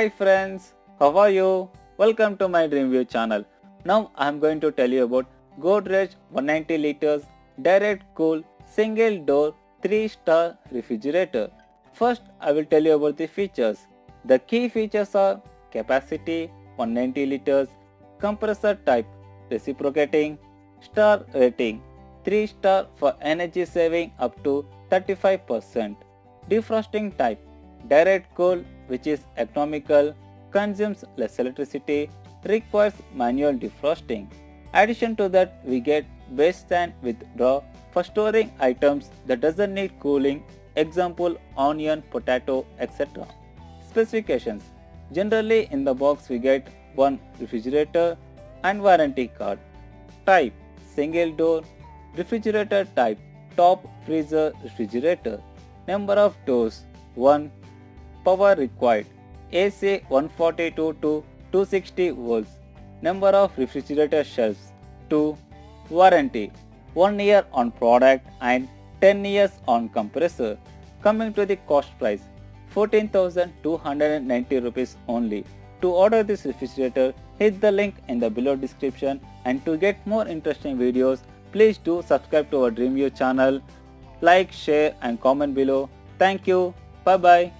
Hi friends, how are you? Welcome to my Dream View channel. Now I am going to tell you about Godrej 190 liters direct cool single door 3-star refrigerator. First I will tell you about the features. The key features are capacity 190 liters, compressor type reciprocating, star rating 3-star for energy saving up to 35%, defrosting type direct cool which is economical, consumes less electricity, requires manual defrosting. Addition to that, we get base stand with drawer for storing items that doesn't need cooling, example onion, potato, etc. Specifications. Generally in the box we get one refrigerator and warranty card. Type single door refrigerator type top freezer refrigerator. Number of doors 1. Power required AC 142 to 260 volts. Number of refrigerator shelves 2. Warranty 1 year on product and 10 years on compressor. Coming to the cost price 14,290 rupees only. To order this refrigerator, hit the link in the below description, and to get more interesting videos, please do subscribe to our Dream View channel. Like, share and comment below. Thank you. Bye bye.